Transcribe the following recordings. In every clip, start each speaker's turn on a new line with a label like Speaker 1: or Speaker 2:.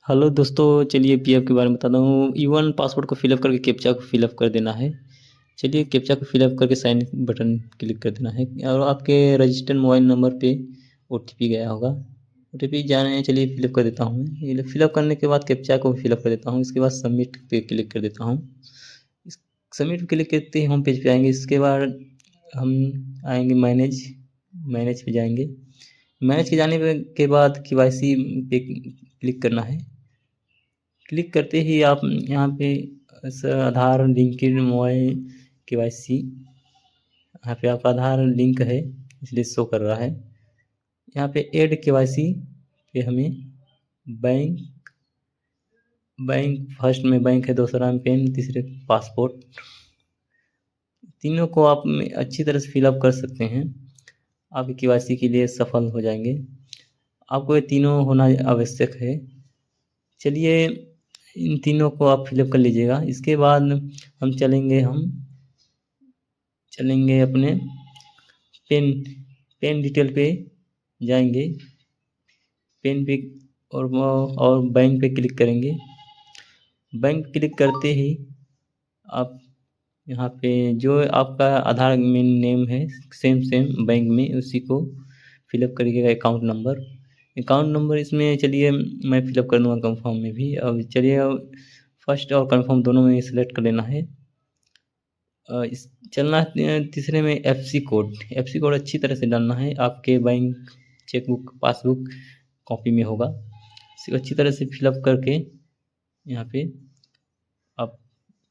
Speaker 1: Hello दोस्तों, चलिए PF के बारे में बताता हूँ। ई1 पासवर्ड को फिलअप करके कैप्चा को फिलअप कर देना है। चलिए कैप्चा को फिलअप करके साइन बटन क्लिक कर देना है और आपके रजिस्टर्ड मोबाइल नंबर पे ओटीपी गया होगा। ओटीपी जाने चलिए फिलअप कर देता हूँ मैं। ये फिलअप करने के बाद कैप्चा को फिलअप कर देता हूँ। इसके बाद सबमिट पे क्लिक कर देता हूँ। इस सबमिट पे क्लिक करते ही होम पेज पे आएंगे। इसके बाद हम आएंगे मैनेज। मैनेज पे जाएंगे। मैनेज के जाने के बाद केवाईसी पे क्लिक करना है। क्लिक करते ही आप यहाँ पे आधार लिंक्ड मोबाइल केवाईसी, यहाँ पे आपका आधार लिंक है इसलिए शो कर रहा है। यहाँ पे ऐड केवाईसी पे हमें बैंक बैंक फर्स्ट में बैंक है, दूसरा में पेन, तीसरे पासपोर्ट, तीनों को आप अच्छी तरह से फिलअप कर सकते हैं। आपके केवाईसी के लिए सफल हो जाएंगे। आपको ये तीनों होना आवश्यक है। चलिए इन तीनों को आप फिलअप कर लीजिएगा। इसके बाद हम चलेंगे अपने पेन पेन डिटेल पे जाएंगे। पेन पे और बैंक पे क्लिक करेंगे। बैंक क्लिक करते ही आप यहाँ पे जो आपका आधार में नेम है सेम सेम बैंक में उसी को फिलअप करिएगा। अकाउंट नंबर इसमें चलिए मैं फिलअप कर दूँगा कंफर्म में भी। अब चलिए फर्स्ट और कंफर्म दोनों में सेलेक्ट कर लेना है। इस चलना है तीसरे में एफसी कोड अच्छी तरह से डालना है। आपके बैंक चेकबुक पासबुक कॉपी में होगा। इसे अच्छी तरह से फिलअप करके यहाँ पे आप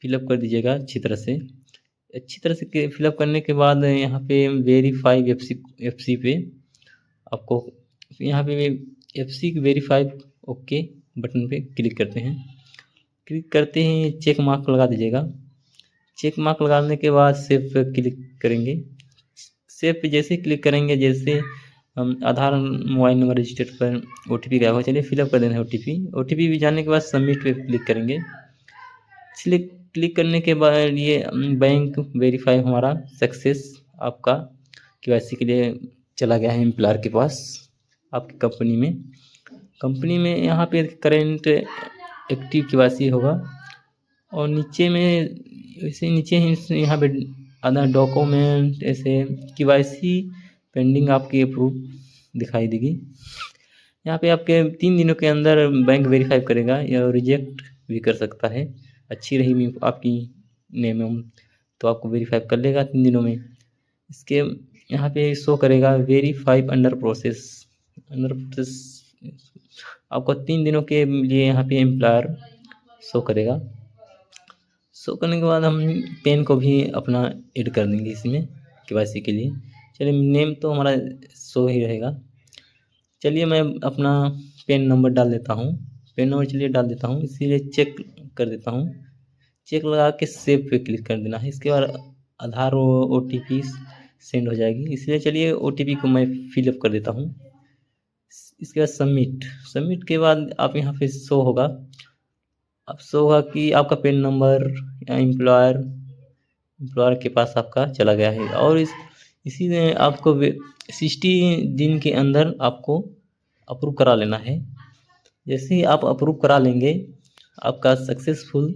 Speaker 1: फिलअप कर दीजिएगा अच्छी तरह से फिलअप करने के बाद यहाँ पे वेरीफाई एफसी पे आपको यहाँ पे एफसी वेरीफाई ओके बटन पे क्लिक करते हैं। क्लिक करते ही चेक मार्क लगा दीजिएगा। चेक मार्क लगाने के बाद सेव पे क्लिक करेंगे। सेव पे जैसे क्लिक करेंगे, जैसे हम आधार मोबाइल नंबर रजिस्टर्ड पर ओटीपी गया होगा, चलिए फिलअप कर देना है ओटीपी भी जाने के बाद सबमिट पे क्लिक करेंगे। इसलिए क्लिक करने के बाद ये बैंक वेरीफाई हमारा सक्सेस आपका केवाईसी के लिए चला गया है एम्प्लॉयर के पास आपकी कंपनी में यहाँ पे करेंट एक्टिव केवाईसी होगा। और नीचे में वैसे नीचे ही यहाँ पे अदर डॉक्यूमेंट ऐसे केवाईसी पेंडिंग आपकी अप्रूव दिखाई देगी। यहाँ पे आपके 3 दिनों के अंदर बैंक वेरीफाई करेगा या रिजेक्ट भी कर सकता है। अच्छी रही आपकी नेम तो आपको वेरीफाई कर लेगा 3 दिनों में। इसके यहाँ पे शो करेगा वेरीफाई अंडर प्रोसेस आपको 3 दिनों के लिए यहाँ पे एम्प्लॉयर शो करेगा। शो करने के बाद हम पेन को भी अपना ऐड कर देंगे इसमें केवाईसी के लिए। चलिए नेम तो हमारा शो ही रहेगा। चलिए मैं अपना पेन नंबर डाल देता हूँ। पेन नंबर चलिए डाल देता हूँ, इसीलिए चेक कर देता हूँ। चेक लगा के सेव पे क्लिक कर देना है। इसके बाद आधार ओटीपी सेंड हो जाएगी, इसलिए चलिए ओटीपी को मैं फिलअप कर देता हूँ। इसके बाद सबमिट के बाद आप यहाँ पे शो होगा कि आपका पेन नंबर या एम्प्लॉयर के पास आपका चला गया है। और इसी में आपको 60 दिन के अंदर आपको अप्रूव करा लेना है। जैसे ही आप अप्रूव करा लेंगे आपका सक्सेसफुल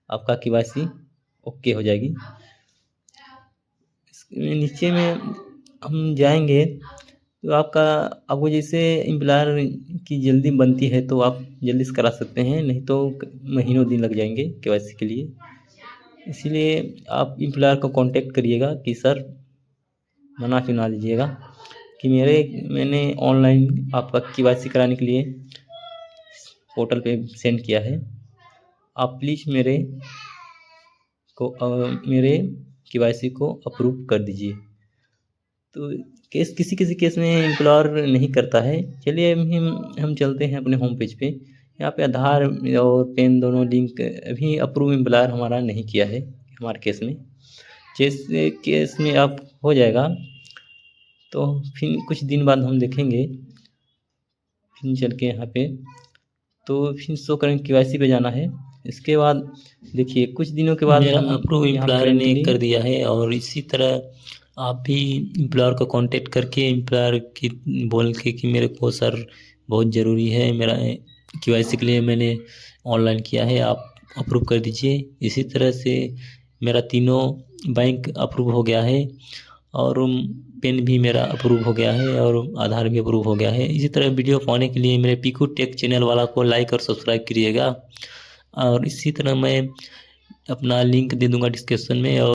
Speaker 1: आपका केवाईसी ओके हो जाएगी। नीचे में हम जाएंगे तो आपको जैसे एम्प्लॉयर की जल्दी बनती है तो आप जल्दी से करा सकते हैं, नहीं तो महीनों दिन लग जाएंगे केवाईसी के लिए। इसीलिए आप एम्प्लॉयर को कांटेक्ट करिएगा कि सर मना क्यों ना लीजिएगा कि मैंने ऑनलाइन आपका केवाईसी कराने के लिए पोर्टल पे सेंड किया है, आप प्लीज़ मेरे केवाईसी को अप्रूव कर दीजिए। तो किसी किसी केस में एम्प्लॉयर नहीं करता है। चलिए हम चलते हैं अपने होम पेज पे। यहाँ पे आधार और पेन दोनों लिंक अभी अप्रूव एम्प्लॉयर हमारा नहीं किया है हमारे केस में। जैसे केस में आप हो जाएगा तो फिर कुछ दिन बाद हम देखेंगे, फिर चल के यहाँ पे तो फिर शो करेंगे केवाईसी पे जाना है। इसके बाद देखिए कुछ दिनों के बाद
Speaker 2: मेरा
Speaker 1: हम
Speaker 2: अप्रूव
Speaker 1: यहाँ
Speaker 2: एम्प्लॉयर ने
Speaker 1: करेंटली
Speaker 2: कर दिया है। और इसी तरह आप भी एम्प्लॉयर को कांटेक्ट करके एम्प्लॉयर की बोल के कि मेरे को सर बहुत ज़रूरी है, मेरा KYC के लिए मैंने ऑनलाइन किया है, आप अप्रूव कर दीजिए। इसी तरह से मेरा तीनों बैंक अप्रूव हो गया है और पेन भी मेरा अप्रूव हो गया है और आधार भी अप्रूव हो गया है। इसी तरह वीडियो पाने के लिए मेरे पीकू टेक चैनल वाला को लाइक और सब्सक्राइब करिएगा। और इसी तरह मैं अपना लिंक दे दूँगा डिस्क्रिप्शन में। और